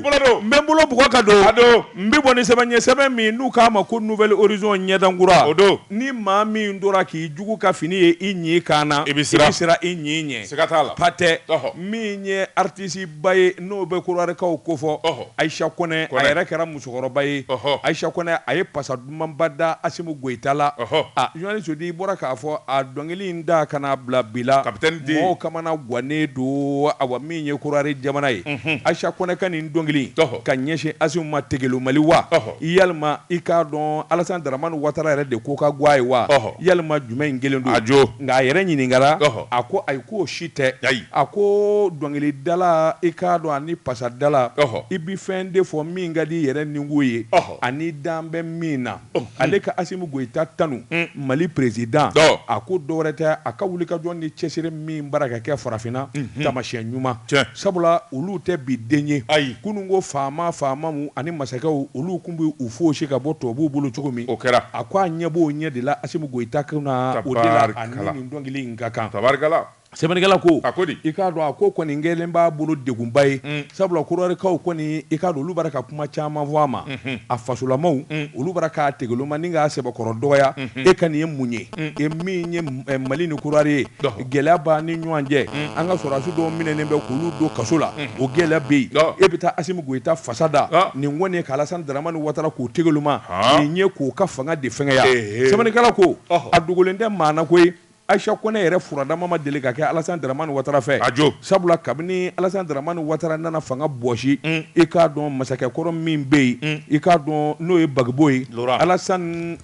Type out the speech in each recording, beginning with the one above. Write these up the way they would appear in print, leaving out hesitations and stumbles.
Mbɛ bolo bugɔ ka don n bɛ bɔ ni sɛbɛn ɲɛ sɛbɛn min n'u k'a ma ko nouvelle horizon ɲɛdankura o don ni maa min tora k'i jugu ka fini ye i ɲi kan na i bɛ siran i ɲi ɲɛ siga t'a la patɛ min ye artiste ba ye n'o bɛ Korowarikaw ko fɔ Ayisa Kɔnɛ a yɛrɛ kɛra musokɔrɔba ye Ayisa Kɔnɛ a ye pasa dumanba da Asimu Goyita la journaliste di bɔra k'a fɔ a dɔnkili in da kana bila bi la mɔgɔw kamana gannen don awa min ye Korowari jamana ye Ayisa Kɔnɛ ka nin dɔnkili ka ɲɛsin Asimu ma Tegelo Mali wa yalima i k'a dɔn Alassane Dramane Ouattara yɛrɛ de ko ka gwa ye wa yalima jumɛn in kelen don nka a yɛrɛ ɲininkara a ko ayi k'o si tɛ a ko dɔnkilidala i k'a dɔn ani pasadala i bi fɛn de fɔ min ka di yɛrɛ ninko ye ani dan bɛ min na ale ka Asimu Goyita tanu Mali président a ko dɔwɛrɛ tɛ a ka wuli ka jɔ ni cɛsiri min bara ka kɛ farafinna tamasiyɛn ɲuman sabula olu tɛ bi den ye kunun ko faama mu ani masakɛw olu kun bɛ u fosi ka bɔ tubabuw bolo cogo min o kɛra a ko a ɲɛ b'o ɲɛ de la Asimu Goyita kunna o de la ani nin dɔnkili in ka kan tabarikala sɛbɛnnikɛla ko a ko di i k'a dɔn a ko kɔni kɛlen b'a bolo degunba ye sabula Korowarikaw kɔni i k'a dɔn olu bara ka kuma caman fɔ a ma a fasolamaw olu bara k'a tegeloma ni k'a sɛbɛkɔrɔ dɔgɔya e ka nin ye mun ye e min ye Mali ni Korowari ye gɛlɛya b'a ni ɲɔgɔn cɛ an ka sɔrɔdasi dɔw minɛnen bɛ k'olu don kaso la o gɛlɛya bɛ yen e bɛ taa Asimu Goyita fasa da nin kɔni ye ka Alassane Dramane Ouattara k'o tegeloma nin ye k'o ka fanga de fɛngɛya sɛbɛnnikɛla ko a dogolen tɛ maa na koyi Ayisa Kɔnɛ yɛrɛ furadama ma deli ka kɛ Alassane Dramane Ouattara fɛ sabula kabini Alassane Dramane Ouattara nana fanga bɔsi i k'a dɔn masakɛkɔrɔ min bɛ yen i k'a dɔn n'o ye Bagibo ye Alassane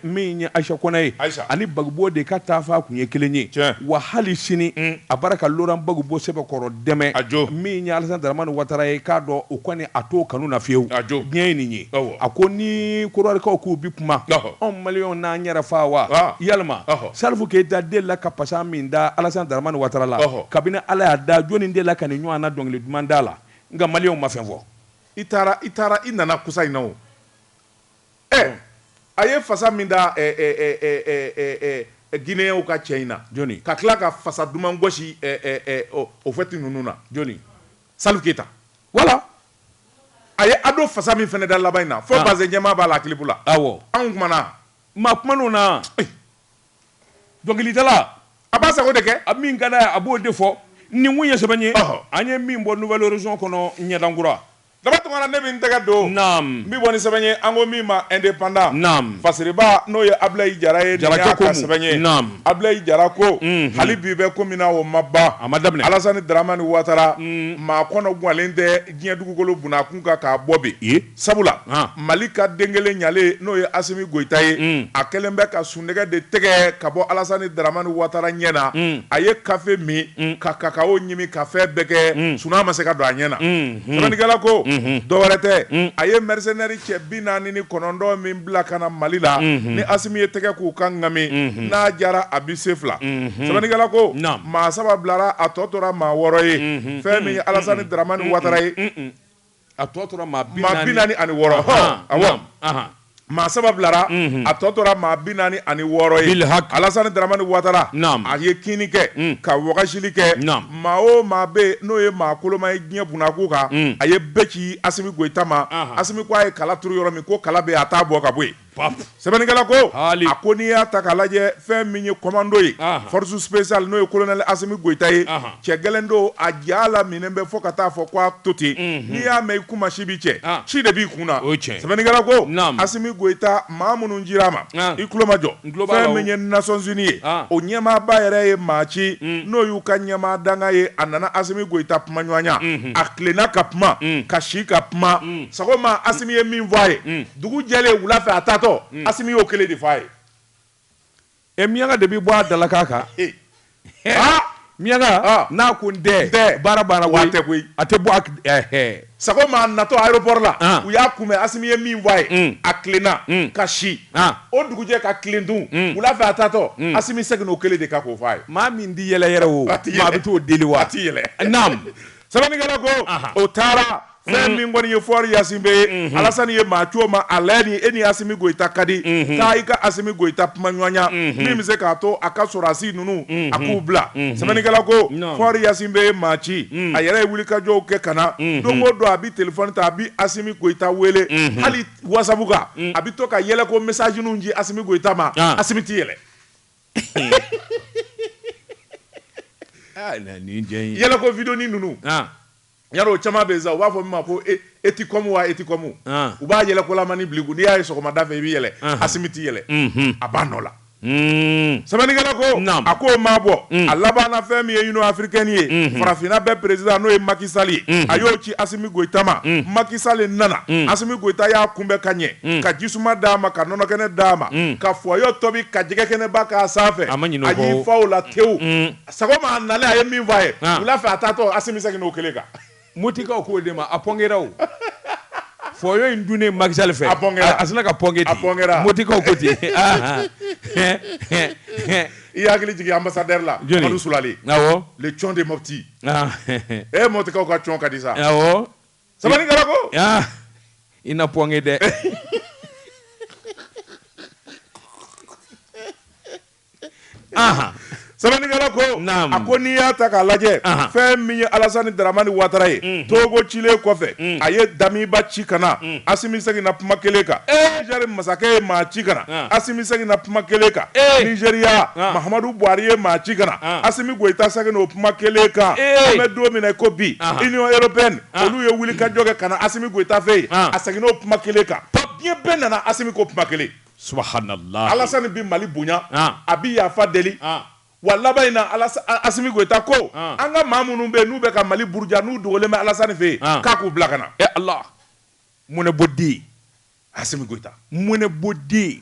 min ye Ayisa Kɔnɛ ye ani Bagibo de ka taa f'a kun ye kelen ye wa hali sini a bara ka Laurent Bagibo sɛbɛkɔrɔ dɛmɛ min ye Alassane Dramane Ouattara ye k'a dɔn o kɔni a t'o kanu na fiyewu diɲɛ ye nin ye a ko ni Korowarikaw k'u bi kuma anw maliyɛnw n'an yɛrɛ fa wa yalima Salfu Keita de la ka pasa min da Alassane Dramane Ouattara la kabini Ala y'a da jɔnni de la ka nin ɲɔgɔn na dɔnkili duman da la nka maliyɛnw ma fɛn fɔ i nana kusa in na o a ye fasa min da Guinéens ka cɛ in na jɔnni ka tila ka fasa duman gosi o fɛti ninnu na jɔnni Salfu Keita wala a ye ado fasa min fɛnɛ da laban in na fo Bazɛn Jɛma b'a la kilipu la awɔ anw kumana maa kuman'o na dɔnkilidala a b'a sago de kɛ a min ka d'a ye a b'o de fɔ nin kun ye sɛbɛn ye an ye min bɔ nouvelle horizon kɔnɔ ɲɛdankura dama tuma ne bɛ n tɛgɛ don n bɛ bɔ ni sɛbɛn ye an ko min ma indépendant fasiriba n'o ye Abilaye Jara ye Jara ko sɛbɛn ye Abilaye Jara ko hali bi bɛ ko min na o ma ban a ma daminɛ Alassane Dramane Ouattara maa kɔnɔ guwanlen tɛ diɲɛ dugukolo bunakun kan k'a bɔ bi sabula Mali ka den kelen ɲalen n'o ye Asimu Goyita ye a kɛlen bɛ ka sundɛgɛ de tɛgɛ ka bɔ Alassane Dramane Ouattara ɲɛ na a ye kafe min ka kakao ɲimi ka fɛn bɛɛ kɛ suna ma se ka don a ɲɛ na sɛbɛnnikɛla ko dɔwɛrɛ tɛ a ye mercenaire cɛ 49 min bila ka na Mali la ni Asimu ye tɛgɛ k'u kan ŋami n'a jara a bi se fila sɛbɛnnikɛla ko maa 7 bilara a tɔ tora maa 6 ye fɛn min ye Alassane Dramane Ouattara ye a tɔ tora maa 46 awɔ maa 7 bilara a tɔ tora maa 46 ye Alassane Dramane Ouattara a ye kini kɛ ka wagasili kɛ maa o maa bɛ n'o ye maa koloma ye diɲɛ bunakun kan a ye bɛɛ ci Asimu Goyita ma Asimu ko a ye kala turu yɔrɔ min ko kala bɛ a t'a bɔ ka bɔ yen sɛbɛnnikɛla ko a ko n'i y'a ta k'a lajɛ fɛn min ye commando ye force spéciale n'o ye colonel Asimu Goyita ye cɛ gɛlɛn don a ja la minɛn bɛ fɔ ka taa fɔ ko a to ten n'i y'a mɛn i kuma si bi cɛ ci de b'i kun na sɛbɛnnikɛla ko Asimu Goyita maa minnu jir'a ma i tulo ma jɔ fɛn min ye Nations Unies ye o ɲɛmaaba yɛrɛ ye maa ci n'o y'u ka ɲɛmaa danga ye a nana Asimu Goyita kuma ɲɔgɔnya a tilenna ka kuma ka si ka kuma sago ma Asimu ye min fɔ a ye dugu jɛlen wula fɛ a taa Asimu y'o kelen de f'a ye Mianga de bi bɔ a dalakan kan Mianga n'a ko n tɛ baara banna koyi a tɛ bɔ sago ma natɔ aéroport la u y'a kunbɛn Asimu ye min fɔ a ye a tilenna ka si o dugujɛ ka tilen dun wula fɛ a taatɔ Asimu seginna o kelen de kan k'o fɔ a ye maa min di yɛlɛ yɛrɛ o maa bɛ t'o deli wa a ti yɛlɛ naam sɛbɛnnikɛla ko o taara fɛn min kɔni ye fɔri Yasin bɛ ye Alasani ye maa co ma a lajɛ ni e ni Asimi Goyita ka di taa i ka Asimi Goyita kuma ɲɔgɔnya min bɛ se k'a to a ka sɔrɔdasi ninnu a k'u bila sɛbɛnnikɛla ko fɔri Yasin bɛ ye maa ci a yɛrɛ ye wulikajɔw kɛ ka na don o don a bɛ telefɔni ta a bɛ Asimi Goyita wele hali WhatsApp kan a bɛ to ka yɛlɛ ko message ninnu di Asimi Goyita ma Asimi t'i yɛlɛ yɛlɛ ko vidéo ninnu yaro caman bɛ sa u b'a fɔ min ma ko e ti kɔmu wa e ti kɔmu u b'a yɛlɛ ko lamani biliku n'i y'a ye sɔgɔmada fɛ i bɛ yɛlɛ Asimi t'i yɛlɛ a b'a nɔ la sɛbɛnnikɛla ko a ko maa bɔ a laban na fɛn min ye Union africaine ye farafinna bɛɛ président n'o ye Macky Sall ye a y'o ci Asimi Goyita ma Macky Sall nana Asimi Goyita y'a kunbɛn ka ɲɛ ka jisuma d'a ma ka nɔnɔkɛnɛ d'a ma ka fɔyɔ tobi ka jɛgɛkɛnɛ ba k'a sanfɛ a y'i fa o la tewu sagoma a nalen a ye min fɔ a ye wula fɛ a taatɔ Asimi seginna o kelen kan Motikaw k'o de ma a pɔnkɛra o fɔyɔ in dunnen Macky Sall fɛ a sina ka pɔnkɛ ten Motikaw ko ten i hakili jigin ambassadeur la Madu Sulali le chon de Mopti Motikaw ka chon ka di sa sɛbɛnnikɛla ko i na pɔnkɛ dɛ sɛbɛnnikɛla ko a ko n'i y'a ta k'a lajɛ fɛn min ye Alasani Daramani Ouattara ye Togo cilen kɔfɛ a ye Damiba ci ka na Asimi seginna kuma kelen kan Niger masakɛ ye maa ci ka na Asimi seginna kuma kelen kan Nigeria Mahamadu Buhari ye maa ci ka na Asimi Goyita seginna o kuma kelen kan an bɛ don min na ko bi Union européenne olu ye wulikajɔ kɛ ka na Asimi Goyita fɛ yen a seginna o kuma kelen kan diɲɛ bɛɛ nana Asimi ko kuma kelen subhanallah Alasani bi Mali bonya a bi yafa deli wa laban in na Asimi Goyita ko an ka maa minnu bɛ yen n'u bɛ ka Mali buruja n'u dogolen bɛ Alasani fɛ yen k'a k'u bila ka na Allah mun ne b'o di Asimi Goyita mun ne b'o di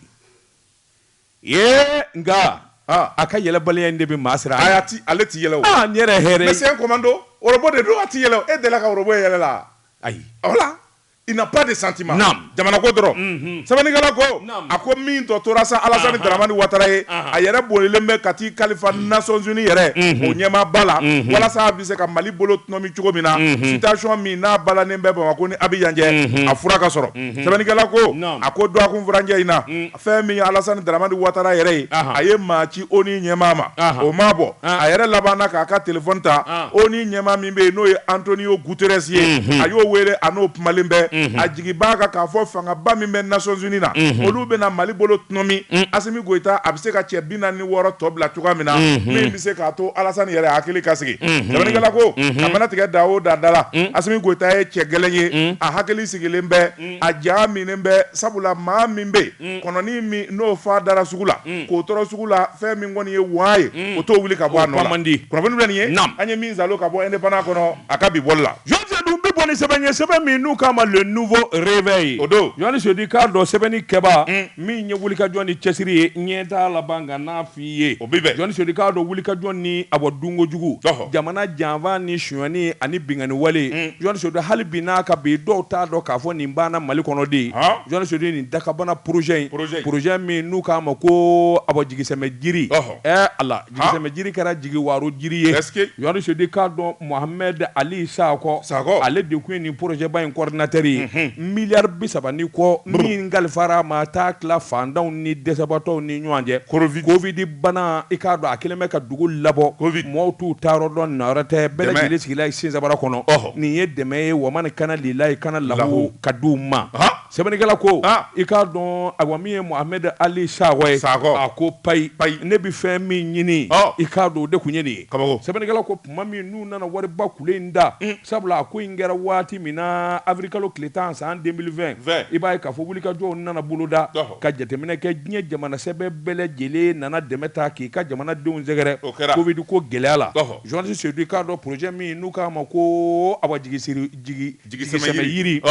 nka a ka yɛlɛbaliya in de bɛ maa siran ale ti yɛlɛ o n yɛrɛ hɛrɛ mais c'est un commando orobo de don a ti yɛlɛ o e delila ka orobo yɛlɛ la ayi voilà il n'a pas de sentiment jamana ko dɔrɔn sɛbɛnnikɛla ko a ko min tɔ tora sa Alasani Daramani Ouattara ye a yɛrɛ bolilen bɛ ka t'i kalifa Nations Unies yɛrɛ o ɲɛmaaba la walasa a bɛ se ka Mali bolo tɔnɔmi cogo min na situation min n'a balannen bɛ Bamako ni Abidjan cɛ a fura ka sɔrɔ sɛbɛnnikɛla ko a ko dɔgɔkun furancɛ in na fɛn min ye Alasani Daramani Ouattara yɛrɛ ye a ye maa ci ONU ɲɛmaa ma o ma bɔ a yɛrɛ laban na k'a ka téléphone ta ONU ɲɛmaa min bɛ yen n'o ye Antonio Guterres ye a y'o wele a n'o kumalen bɛ a jigibaa kan k'a fɔ fangaba min bɛ Nations Unies na olu bɛna Mali bolo tɔnɔmi Asimi Goyita a bɛ se ka cɛ 46 tɔ bila cogoya min na min bɛ se k'a to Alasani yɛrɛ hakili ka sigi sɛbɛnnikɛla ko a mana tigɛ da o da la Asimi Goyita ye cɛ gɛlɛn ye a hakili sigilen bɛ a ja minen bɛ sabula maa min bɛ yen kɔnɔni min n'o fa dara sugu la k'o tɔrɔ sugu la fɛn min kɔni ye waa ye o t'o wuli ka bɔ a nɔ la kunnafoni bɛ nin ye an ye min zalo ka bɔ indépendant kɔnɔ a ka bi bɔli la bɔ ni sɛbɛn ye sɛbɛn min n'u k'a ma le nouveau réveil o don Yohani Sodi k'a dɔn sɛbɛnni kɛba min ye wulikajɔ ni cɛsiri ye ɲɛ t'a laban ka n'a f'i ye o bi bɛn Yohani Sodi k'a dɔn wulikajɔ ni a bɔ dunkojugu jamana janfa ni sonyani ani binkani wale Yohani Sodi hali bi n'a ka bi dɔw t'a dɔn k'a fɔ nin banna Mali kɔnɔ de Yohani Sodi nin dakabana projet min n'u k'a ma ko a bɔ jigisɛmɛ jiri Allah jigisɛmɛ jiri kɛra jigi waaro jiri ye Yohani Sodi k'a dɔn Mohamed Ali Sakɔ ale de kun ye nin projet ba in coordinateur ye miliyari 30 ni kɔ min kalifara ma taa tila fandanw ni dɛsɛbatɔw ni ɲɔgɔn cɛ Covid bana i k'a dɔn a kelen bɛ ka dugu labɔ mɔgɔw t'u taayɔrɔ dɔn na wɛrɛ tɛ bɛɛ lajɛlen sigila Sensabara kɔnɔ nin ye dɛmɛ ye wa man kana lilayi kana lahu ka di u ma sɛbɛnnikɛla ko i k'a dɔn awa min ye Mohamed Ali Sakɔ ye a ko payi ne bɛ fɛn min ɲini i k'a dɔn o de kun ye nin ye sɛbɛnnikɛla ko tuma min n'u nana wariba kule in da sabula a ko in kɛra waati min na avril kalo tile 10 san 2020 i b'a ye k'a fɔ wulikajɔw nana boloda ka jateminɛ kɛ diɲɛ jamana sɛbɛ bɛɛ lajɛlen nana dɛmɛ ta k'i ka jamanadenw sɛgɛrɛ Covid ko gɛlɛya la Yohani Sodi k'a dɔn projet min n'u k'a ma ko awa jigisɛmɛ yiri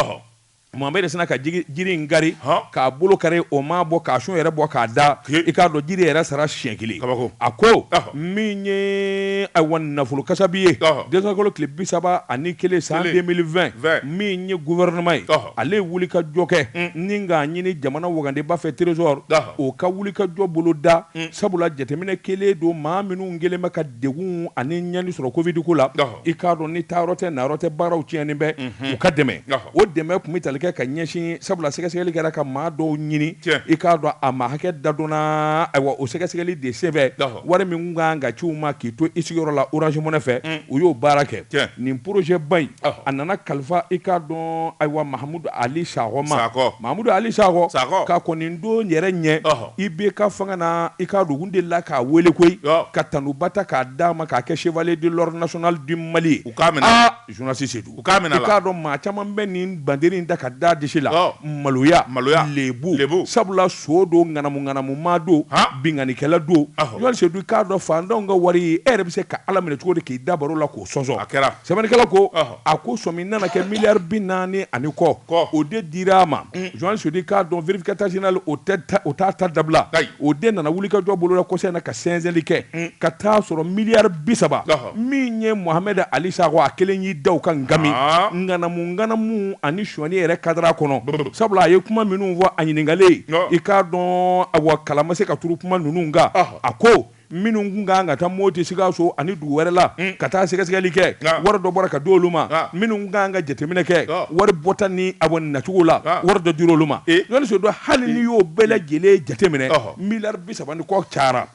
Mohamed sina ka jiri ngari k'a bolo kari o ma bɔ k'a sun yɛrɛ bɔ k'a da i k'a dɔn jiri yɛrɛ sara siɲɛ kelen a ko min ye ayiwa nafolo kasabi ye dɛsɛkolo tile 31 san 2020 min ye gouvernement ye ale ye wuli ka jɔ kɛ ni k'a ɲini jamana wagandenba fɛ trésor o ka wuli ka jɔ bolo da sabula jateminɛ kelen don maa minnu kelen bɛ ka degun ani ɲani sɔrɔ covid ko la i k'a dɔn ni taayɔrɔ tɛ nayɔrɔ tɛ baaraw tiɲɛnen bɛ u ka dɛmɛ o dɛmɛ tun bɛ tali kɛ ka ɲɛsin sabula sɛgɛsɛgɛli kɛra ka maa dɔw ɲini i k'a dɔn a ma hakɛ dadonna ayiwa o sɛgɛsɛgɛli de senfɛ wari min kan ka ci u ma k'i to i sigiyɔrɔ la Orange Money fɛ u y'o baara kɛ nin projet ba in a nana kalifa i k'a dɔn ayiwa Mahamudu Ali Sakɔ ma Mahamudu Ali Sakɔ ka kɔni don yɛrɛ ɲɛ i bɛ ka fanga na i k'a dɔn u delila k'a wele koyi ka tanuba ta k'a d'a ma k'a kɛ chevalier de l'ordre national du Mali u k'a minɛ journaliste Seydou u k'a minɛ i k'a dɔn maa caman bɛ nin banderi in da ka da disi la maloya lebu sabula so do ŋanamu ma do binganikɛla do journaliste Seydou k'a dɔn fantanw ka wari e yɛrɛ bɛ se ka Ala minɛ cogo di k'i da baro la k'o sɔnsɔn a kɛra sɛbɛnnikɛla ko a ko sɔmi nana kɛ miliyari 40 ani kɔ o de dira a ma journaliste Seydou k'a dɔn vérificateur général o t'a ta dabila o de nana wuli ka jɔ bolo la kɔsɛbɛ na ka sɛnsɛnli kɛ ka taa sɔrɔ miliyari 30 min ye Mohamed Ali Sakɔ a kelen y'i da u ka ngami ŋanamu ani suɲɛni yɛrɛ kadira kɔnɔ sabula a ye kuma minnu fɔ a ɲininkalen i k'a dɔn awa kala ma se ka turu kuma ninnu kan a ko minnu kun kan ka taa Moti Sikaso ani dugu wɛrɛ la ka taa sɛgɛsɛgɛli kɛ wari dɔ bɔra ka di olu ma minnu kan ka jateminɛ kɛ wari bɔta ni awa nacogo la wari dɔ dira olu ma journaliste Seydou hali ni y'o bɛɛ lajɛlen jateminɛ miliyari 30 ni kɔ cayara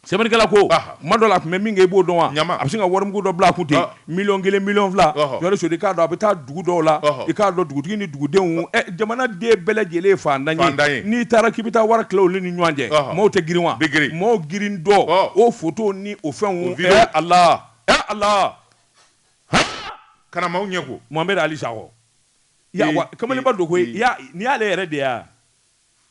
sɛbɛnnikɛla ko ma dɔ la a tun bɛ min kɛ i b'o dɔn wa a bɛ se ka warimugu dɔ bila a kun ten miliyɔn 1 miliyɔn 2 journaliste Seydou k'a dɔn a bɛ taa dugu dɔw la i k'a dɔn dugutigi ni dugudenw jamana den bɛɛ lajɛlen ye fantan ye n'i taara k'i bɛ taa wari tila olu ni ɲɔgɔn cɛ maaw tɛ girin wa maaw girin dɔ o photo ni o fɛnw Allah kana maaw ɲɛ ko Mohamed Ali Sakɔ kamalenba don koyi n'i y'ale yɛrɛ de ya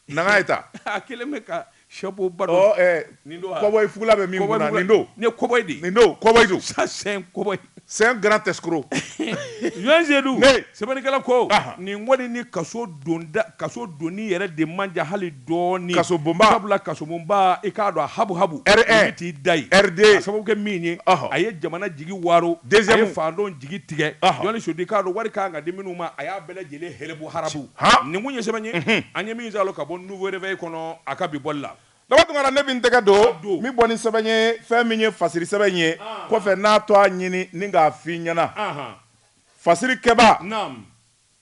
nanga ye ta a kelen bɛ ka chapeau ba dɔ nin don kɔbɔyi fugula bɛ min kunna nin don ne kɔbɔyi de nin don kɔbɔyi don ça c'est un kɔbɔyi c'est un grand escroc journaliste Seydou sɛbɛnnikɛla ko nin wari ni kaso donni yɛrɛ de manja hali dɔɔni kaso bonba sabula kaso bonba i k'a dɔn a habu R1 t'i da ye RD a sababu kɛ min ye a ye jamana jigi waro a ye fandenw jigi tigɛ journaliste Seydou i k'a dɔn wari kan ka di minnu ma a y'a bɛɛ lajɛlen hɛrɛbu harabu nin kun ye sɛbɛn ye an ye min salo ka bɔ nouveau réveil kɔnɔ a ka bi bɔli la Dabatungara ne bɛ n tɛgɛ don min bɔ ni sɛbɛn ye fɛn min ye fasiri sɛbɛn ye kɔfɛ n'a tɔ a ɲini ni k'a f'i ɲɛna fasiri kɛba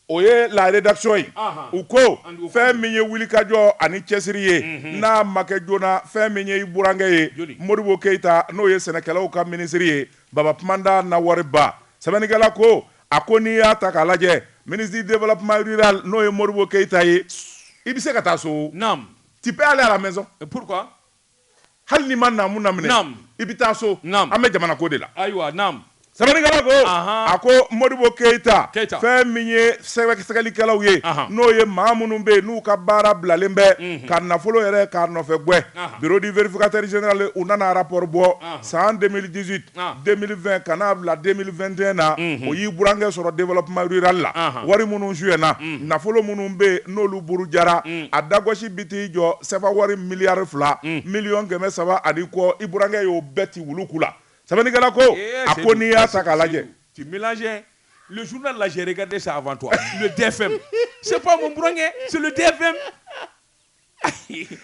o ye la rédaction ye u ko fɛn min ye wulikajɔ ani cɛsiri ye n'a ma kɛ joona fɛn min ye i burankɛ ye Modibo Keyita n'o ye sɛnɛkɛlaw ka minisiri ye Baba Tumanda Nawariba sɛbɛnnikɛla ko a ko n'i y'a ta k'a lajɛ ministre du développement rural n'o ye Modibo Keyita ye i bɛ se ka taa so tu peux aller à la maison. Et pourquoi? Hali ni ma namu na minɛ i bɛ taa so an bɛ jamana ko de la ayiwa sɛbɛnnikɛla ko a ko Modibo Keyita fɛn min ye sɛgɛsɛgɛlikɛlaw ye n'o ye maa minnu bɛ yen n'u ka baara bilalen bɛ ka nafolo yɛrɛ k'a nɔfɛ gwɛ bureau du vérificateur général u nana rapport bɔ san 2018 2020 ka n'a bila 2021 na o y'i burankɛ sɔrɔ développement rural la wari minnu suyɛna nafolo minnu bɛ yen n'olu buru jara a dagosi bi t'i jɔ sefa wari miliyari 2 miliyɔn 300 ani kɔ i burankɛ y'o bɛɛ ti wulu kula sɛbɛnnikɛla ko a ko n'i y'a ta k'a lajɛ tu mélanges le journal là j'ai regardé ça avant toi le DFM c'est pas mon burankɛ c'est le DFM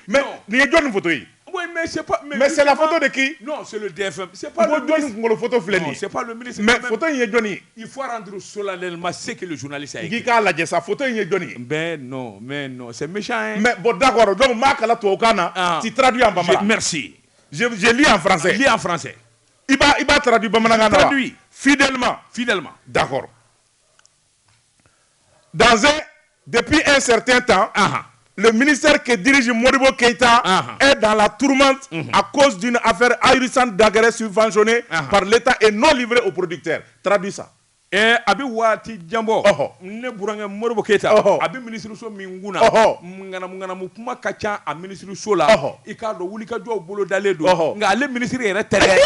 mais nin ye jɔnni photo ye oui mais c'est pas mais c'est la photo de qui non c'est le DFM c'est pas le jɔnni kunkolo photo filɛ nin ye c'est pas le ministre mais photo in ye jɔnni ye il faut rendre solennellement ce que le journaliste a écrit k'i k'a lajɛ sa photo in ye jɔnni ye mais non c'est méchant hein mais bon d'accord donc m'a kala tubabukan na tu traduis en bambara merci je lis en français il va traduire bamanan traduit fidèlement d'accord depuis un certain temps le ministère que dirige Modibo Keyita est dans la tourmente à cause d'une affaire ahurissante d'engrais subventionnés par l'État et non livrés aux producteurs. Traduis ça. Abi waati jambo ne burankɛ Modibo Keyita abi ministre so min kunna nganamu kuma ka ca a ministre so la i k'a dɔn wulikajɔw bolo dalen don nka ale ministre yɛrɛ tɛ dɛ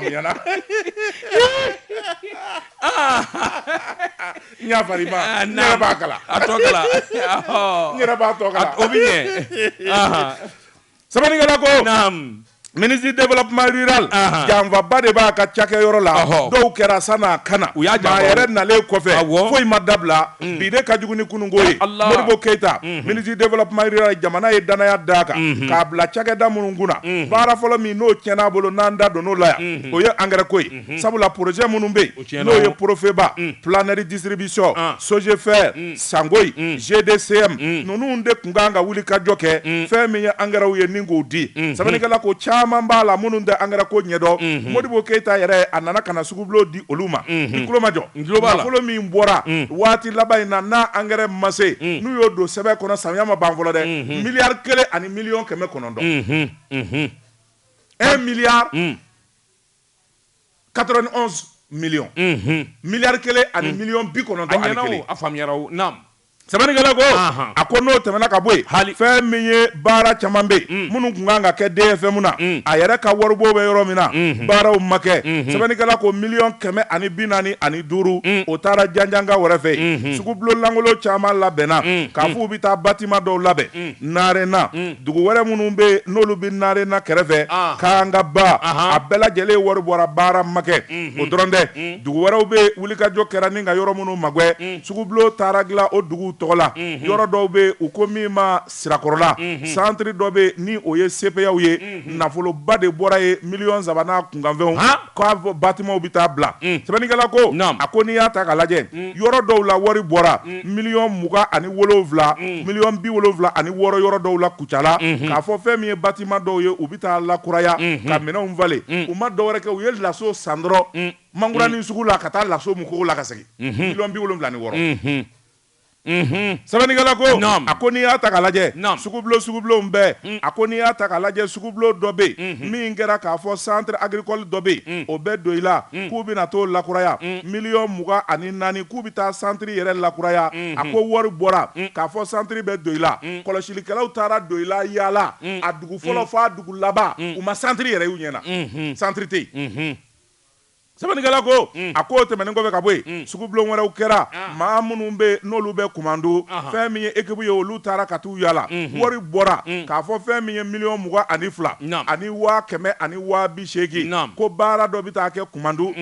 faamuyana n y'a farima n yɛrɛ b'a kala a tɔ kala n yɛrɛ b'a tɔ kala o bɛ ɲɛ sabanikɛla ko naam ministre développement rural janfaba de b'a ka cakɛyɔrɔ la dɔw kɛra san'a kana u y'a janfa yɛrɛ nalen kɔfɛ foyi ma dabila bi de ka jugu ni kununko ye Modibo Keita ministre développement rural jamana ye danaya d'a kan k'a bila cakɛda minnu kunna baara fɔlɔ min n'o tiɲɛn'a bolo n'an da donn'o la yan o ye engrais ko ye sabula projet minnu bɛ yen n'o ye Profeba Planner distribution Sogefer Sangoyi GDCM ninnu de tun kan ka wuli ka jɔ kɛ fɛn min ye engrais ye ni k'o di sabanikɛla ko caman b'a la minnu tɛ engrais ko ɲɛdɔn Modibo Keita yɛrɛ a nana ka na sugubulon di olu ma i tulo ma jɔ nafolo min bɔra waati laban in na n'a engrais ma se n'u y'o don sɛbɛn kɔnɔ samiya ma ban fɔlɔ dɛ miliyari 1 ani miliyɔn 900 1 milliard 91 millions miliyari 1 ani miliyɔn 90 a faamuyara o naam sabanikɛla ko a ko n'o tɛmɛna ka bɔ yen fɛn min ye baara caman bɛ yen minnu tun kan ka kɛ DFM na a yɛrɛ ka waribɔ bɛ yɔrɔ min na baaraw ma kɛ sabanikɛla ko miliyɔn 445 o taara janjanga wɛrɛ fɛ yen sugubulon langolo caman labɛnna k'a fɔ u bɛ taa bâtiment dɔw labɛn Narena dugu wɛrɛ minnu bɛ yen n'olu bɛ Narena kɛrɛfɛ Kangaba a bɛɛ lajɛlen wari bɔra baara ma kɛ o dɔrɔn tɛ dugu wɛrɛw bɛ wulikajɔ kɛra ni ka yɔrɔ minnu magɛ sugubulon taara dilan o dugu tɔgɔ la yɔrɔ dɔw bɛ u ko min ma sirakɔrɔla centre dɔ bɛ ni o ye CPAw ye nafoloba de bɔra ye miliyɔn 3 n'a kunkanfɛnw k'a fɔ bâtiment bɛ taa bila sɛbɛnnikɛla ko a ko n'i y'a ta k'a lajɛ yɔrɔ dɔw la wari bɔra miliyɔn 27 miliyɔn 76 yɔrɔ dɔw la Kucala k'a fɔ fɛn min ye bâtiment dɔw ye u bɛ taa lakuraya ka minɛnw falen u ma dɔwɛrɛ kɛ u ye laso san dɔrɔn Mangurani sugu la ka taa laso Mukogo la ka segin miliyɔn 76 sɛbɛnnikɛla ko a ko n'i y'a ta k'a lajɛ sugubulon bɛɛ a ko n'i y'a ta k'a lajɛ sugubulon dɔ bɛ yen min kɛra k'a fɔ centre agricole dɔ bɛ yen o bɛ don i la k'u bɛna t'o lakuraya miliyɔn 24 k'u bɛ taa centre yɛrɛ lakuraya a ko wari bɔra k'a fɔ centre bɛ don i la kɔlɔsilikɛlaw taara don i la yaala a dugu fɔlɔ f'a dugu laban u ma centre yɛrɛ y'u ɲɛna centre tɛ yen sɛbɛnnikɛla ko a ko tɛmɛnen kɔfɛ ka bɔ yen sugubulon wɛrɛw kɛra maa minnu bɛ n'olu bɛ kumando fɛn min ye équipe ye olu taara ka t'u yaala wari bɔra k'a fɔ fɛn min ye miliyɔn 22 ani 180 ko baara dɔ bɛ taa kɛ kumando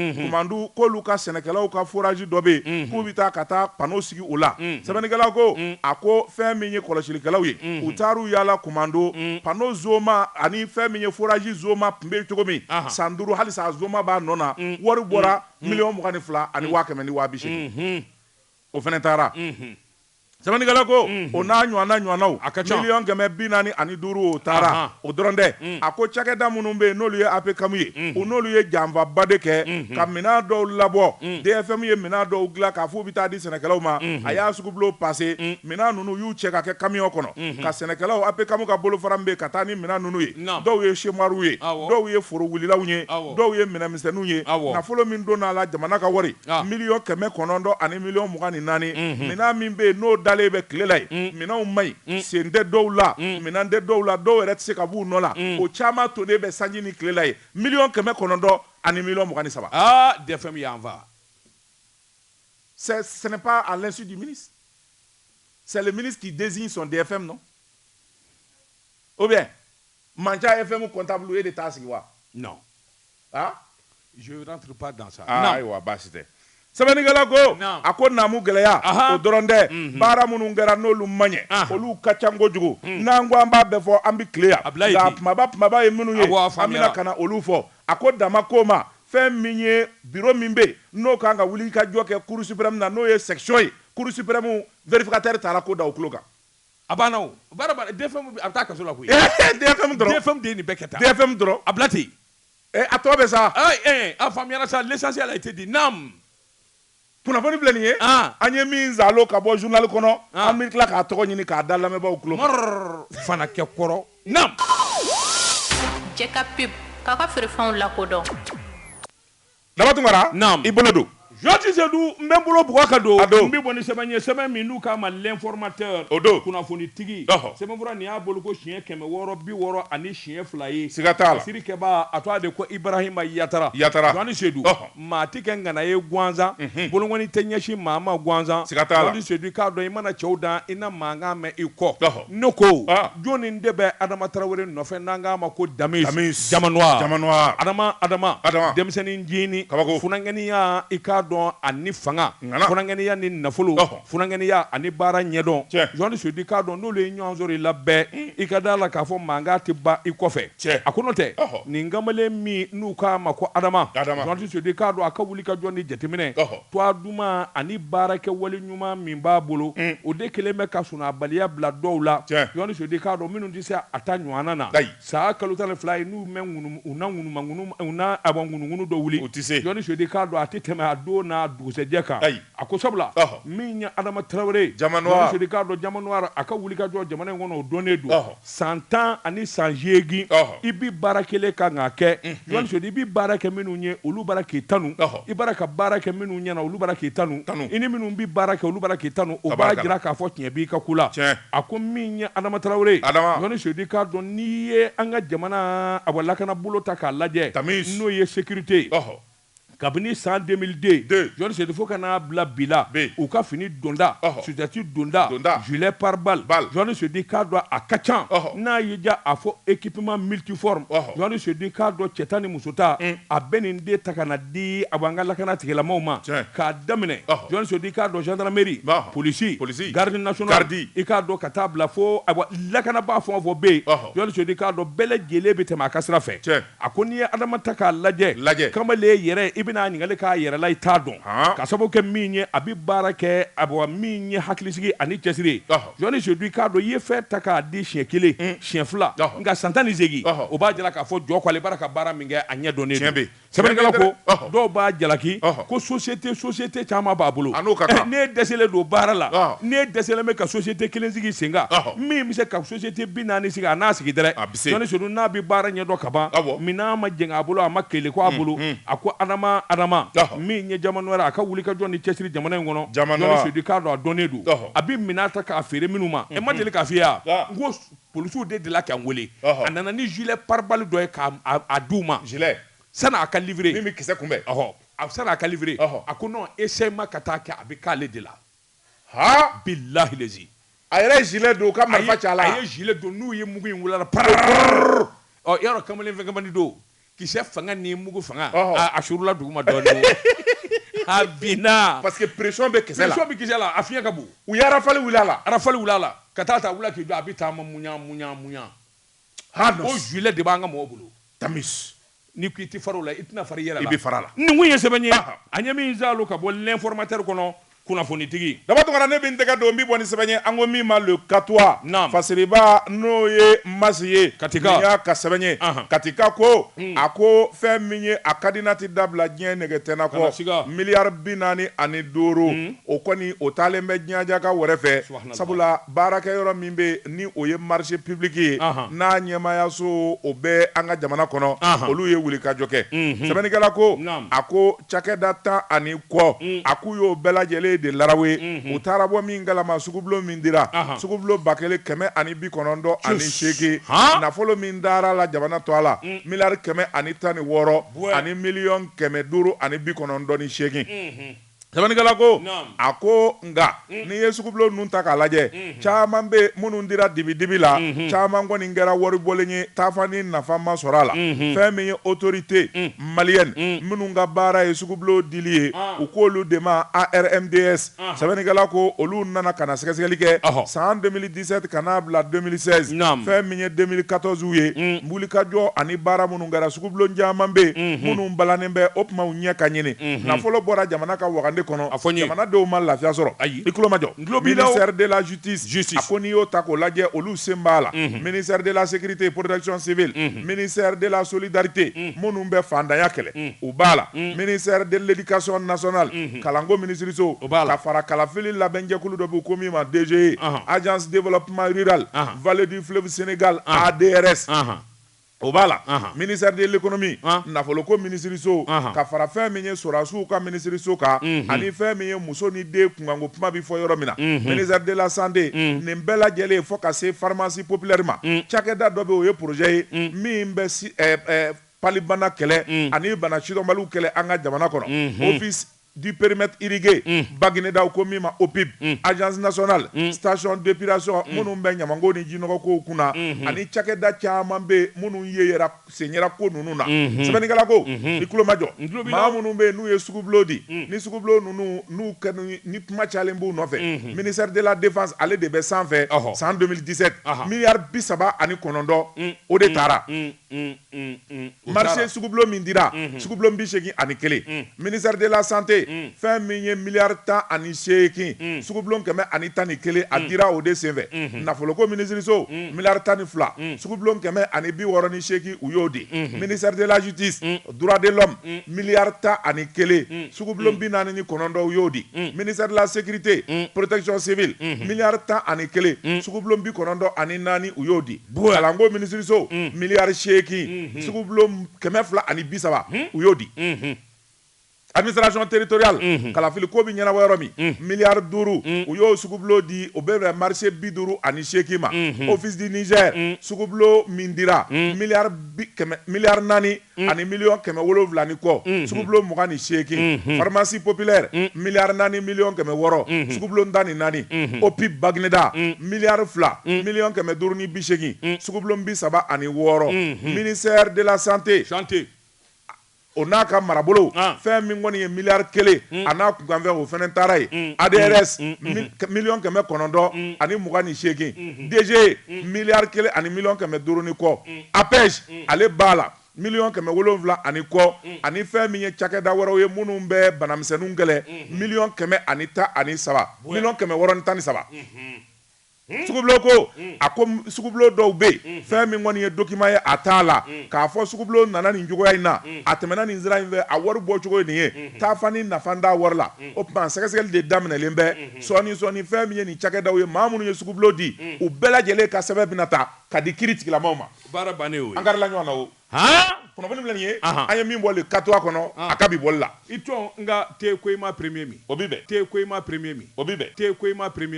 k'olu ka sɛnɛkɛlaw ka forage dɔ bɛ yen k'u bɛ taa ka taa panneau sigi o la sɛbɛnnikɛla ko a ko fɛn min ye kɔlɔsilikɛlaw ye u taar'u yaala kumando panneau zoma ani fɛn min ye forage zoma tun bɛ cogo min san 5 halisa zoma b'a nɔ na wari bɔra miliyɔn 22 ani 180 o fana taara sɛbɛnnikɛla ko o n'a ɲɔgɔnnaw a ka ca miliyɔn 445 o taara o dɔrɔn tɛ a ko cakɛda minnu bɛ yen n'olu ye APCAM ye o n'olu ye janfaba de kɛ ka minɛn dɔw labɔ DFM ye minɛn dɔw dilan k'a fɔ u bɛ taa di sɛnɛkɛlaw ma a y'a sugubulon passé minɛn ninnu y'u cɛ ka kɛ camion kɔnɔ ka sɛnɛkɛlaw APCAM ka bolofara min bɛ ka taa ni minɛn ninnu ye dɔw ye cheminots ye dɔw ye foro wulilaw ye dɔw ye minɛnmisɛnninw ye nafolo min donn'a la jamana ka wari miliyɔn 900 ani miliyɔn 24 minɛn min bɛ yen n'o dalen bɛ tile la yen minɛnw ma ɲi sen tɛ dɔw la minɛn tɛ dɔw la dɔw yɛrɛ tɛ se ka b'u nɔ la o caman tonnen bɛ sanji ni tile la yen miliyɔn 900 ani miliyɔn 23 DFM y'en va ce n'est pas à l'insu du ministre, c'est le ministre qui désigne son DFM, non? Ou bien Mancha FM comptable et d'État siwa? Non. Ah? Je ne rentre pas dans ça. Ah, non. Bah, c'était. Sɛbɛnnikɛla ko a ko naamu gɛlɛya o dɔrɔn tɛ baara minnu kɛra n'olu man ɲɛ olu ka ca kojugu n'an ko an b'a bɛɛ fɔ an bɛ tile yan nka kumaba ye minnu ye an bɛna ka na olu fɔ a ko dama ko ma fɛn min ye bureau min bɛ yen n'o kan ka wuli ka jɔ kɛ cour suprême na n'o ye section ye cour suprême vérificateur taara ko da o tulo kan a banna o baara DFM a bɛ taa kaso la koyi DFM dɔrɔn DFM de ye nin bɛɛ kɛ tan DFM dɔrɔn a bila ten a tɔ bɛ sa a faamuyara sa l'essentiel a été dit naam kunnafoni filɛ nin ye an ye min zalo ka bɔ journal kɔnɔ an bɛ tila k'a tɔgɔ ɲini k'a da lamɛnbaaw tulo fana kɛ kɔrɔ naam jɛ ka pub k'a ka feerefɛnw lakodɔn Daba Tunkara naam i bolo don Joti Sedou mbembolo bwaka do mbi boni sebanye sebe minu kama l'informateur kuna foni tigi sebe bura ni abolo ko chien keme woro bi woro ani chien flaye sigatala siri keba atwa de ko Ibrahima Yatara Joti Sedou ma tikenga na ye gwanza bolo ngoni tenyeshi mama gwanza Joti Sedou ka do imana chowda ina manga me iko noko joni ndebe Adama Traoré no fe nanga ma ko Damis Jamanoir Adama demseni njini funangeni ya ikadon ani fanga funangeni ya ni nafolo funangeni ya ani bara nyedon Joni Sedou kadon no le nyonzori labbe ikadala ka fo manga tiba ikofe akonote ni ngamale mi nuka mako Adama Joni Sedou kadon akawuli ka joni jetimine to aduma ani bara ke wali nyuma min babolo o de keleme ka suna baliya bla dowla Joni Sedou kadon minu dise atanywana na sa kalutale fly nu mengunu una abangunu do wuli Joni Sedou kadon atiteme ado na dusejeka akosabla minya Adama Traoré Joni Sedou kadon Jamanoir akawuli ka jo jamane ngono donedu 100 ans ani sanjegi ibi barakele ka ngake Joni Sedou ibi barake minu nye olu barake tanu ibaraka barake minu nye na olu barake tanu ini minu bi barake olu barake tanu o ba jira ka fo tiye bi ka kula akominya Adama Traoré Joni Sedou kadon niye anga jamana abala kana bulo ta ka laje no ye sécurité kabini san 2002 Joni Sedou fo kana bla bila u ka fini donda sutati donda gilet pare-balle Joni Sedou ka do akachan na yija afo équipement multiforme Joni Sedou ka do cetani musota abenin de takana di abangala kana tigela mauma ka damine Joni Sedou ka do gendarmerie police garde nationale e ka do katabla fo lakana ba fo be Joni Sedou ka do bele gele betema kasra fe akoni Adama taka laje kamale yere bina ni ngale ka yere lay tadon ka sabo ke minye abi barake abo minye haklisigi ani chesiri Joni Sedou ka do ye fe taka di chien kele chien fla nga santani zegi o ba jala ka fo jo kwale baraka bara minge anya donné sebe ngala ko do ba jalaki ko société chama ba bulu ne desele do bara la ne desele me ka société kelen zigi singa mi mi se ka société binani siga na sigi dere Joni Sedou na bi bara nya do kaba mina ma jenga bulu ama kele ko abulu ako Adama mi nye Jamanoir aka wuli ka joni chesiri jamana ngono Joni Sedou ka do donné du abi minata ka afere minuma e ma dele ka fiya ngo polisu de la kan wele anana ni gilet pare-balle do ka aduma gilet sana aka livrer mimi kise kumbe sana aka livrer akono essaye ma kataka abi kale de la billahi lezi ayere gilet do ka marfa chala aye gilet do nu ye mugu wula yaro kamalen fe kamani do kise fanga ni mugu fanga ashurula duguma do abina parce que pression be kise la afiya kabu u yara fali wulala katata wula ki do abita ma munya o gilet de banga mo bulu Damis ni kiti farola itina fari yera la ibi farala ni nguye sebenye anyami zalo ka bo l'informateur kono kuna fonitigi dama to ngara ne bin tega do mbi boni sebenye ango mi ma le katwa fasiriba no ye masiye katika ya kasebenye katika ko ako fe minye akadinati dabla gien negetena ko milliard binani ani doro o koni o tale me nyaja ka worefe sabula baraka yoro mimbe ni o ye marché public na nyema ya so obe anga jamana kono olu ye wuli ka joke sebeni gala ko ako chake data ani ko akuyo belajele de larawe utarabo mingala ma sugublo mindira sugublo bakele keme ani bi konondo ani sheke na folo mindara la jabana to ala milar keme ani tani woro ani million keme duru ani bi konondo ni sheke sabani gala ko ako nga ni yesugublo nunta ka laje chama be munundira dibi la chama ngoni ngera wori bolenye tafani na fama sorala femme autorité malienne mununga bara yesugublo dilie ukolu dema ARMDS sabani gala ko olu nana kana sekeselike en 2017 kana bla 2016 femme 2014 uye mbulika jo ani bara munungara sugublo njamambe munumbalanembe opma unya kanyene na folo bora jamana ka wakande kono jamana do mal la fia soro ikolo majo ministère de la justice akoni yo tako laje olu sembala ministère de la sécurité et protection civile ministère de la solidarité monumbe fanda yakele ubala ministère de l'éducation nationale kalango ministre so ka fara kala fili la benje kulu do bu komi ma DG agence développement rural vallée du fleuve Sénégal ADRS o b'a la ministère de l'économie nafolo ko minisiriso ka fara fɛn min ye sɔrɔdasiw ka minisiriso kan ani fɛn min ye muso ni den kunkanko kuma bi fɔ yɔrɔ min na ministère de la santé nin bɛɛ lajɛlen fo ka se pharmacie populaire ma cakɛda dɔ bɛ o ye projet ye min bɛ palibana kɛlɛ ani bana sidɔnbaliw kɛlɛ an ka jamana kɔnɔ office du périmètre irrigué Baguineda ko min ma OPIP agence nationale station d'épuration minnu bɛ ɲamanko ni jinɔgɔkow kunna ani cakɛda caman bɛ minnu ye senyera ko ninnu na sɛbɛnnikɛla ko ni tulo ma jɔ maa minnu bɛ n'u ye sugubulon di ni sugubulon ninnu n'u ni kuma cayalen b'u nɔfɛ ministère de la défense ale de bɛ sanfɛ san 2017 miliyari 39 o de taara marché sugubulon min dira sugubulon 81 ministère de la santé fɛn min ye miliyari 18 sugubulon 111 a dira o de senfɛ nafoloko minisiriso miliyari 12 sugubulon 168 u y'o di ministère de la justice droit de l'homme miliyari 11 sugubulon 49 u y'o di ministère de la sécurité protection civile miliyari 11 sugubulon 94 u y'o di kalanko minisiriso miliyari 8 sugubulon 230 u y'o di administration territoriale kalafili ko bi ɲɛnabɔ yɔrɔ min miliyari 5 u y'o sugubulon di o bɛ bɛn marché 58 ma office du Niger sugubulon min dira miliyari 4 ani miliyɔn 700 ni kɔ sugubulon 28 pharmacie populaire miliyari 4 miliyɔn 600 sugubulon 14 OPIP Baguineda miliyari 2 miliyɔn 580 sugubulon 36 ministère de la santé o n'a ka marabolo fɛn min kɔni ye miliyari 1 a n'a kunkanfɛn o fɛnɛ taara ye ADRS miliyɔn 900 ani 28 DG miliyari 1 ani miliyɔn 500 ni kɔ APEJ ale b'a la miliyɔn 700 ani kɔ ani fɛn min ye cakɛda wɛrɛw ye minnu bɛ banamisɛnninw kɛlɛ miliyɔn 113 miliyɔn 613 sugubulon ko a ko sugubulon dɔw bɛ yen fɛn min kɔni ye document ye a t'a la k'a fɔ sugubulon nana nin cogoya in na a tɛmɛna nin sira in fɛ a wari bɔ cogo ye nin ye taafa ni nafa t'a wari la o tuma sɛgɛsɛgɛli de daminɛlen bɛ sɔɔni fɛn min ye nin cakɛdaw ye maa minnu ye sugubulon di u bɛɛ lajɛlen ka sɛbɛn bɛna ta ka di kiiri tigilamaw ma baara bannen o ye an karila ɲɔgɔn na o kunnafoni filɛ nin ye an ye min bɔli katuwa kɔnɔ a ka bi bɔli la i tɔn nka te koyima premier min o bi bɛn te koyima premier min o bi bɛn te koyima premier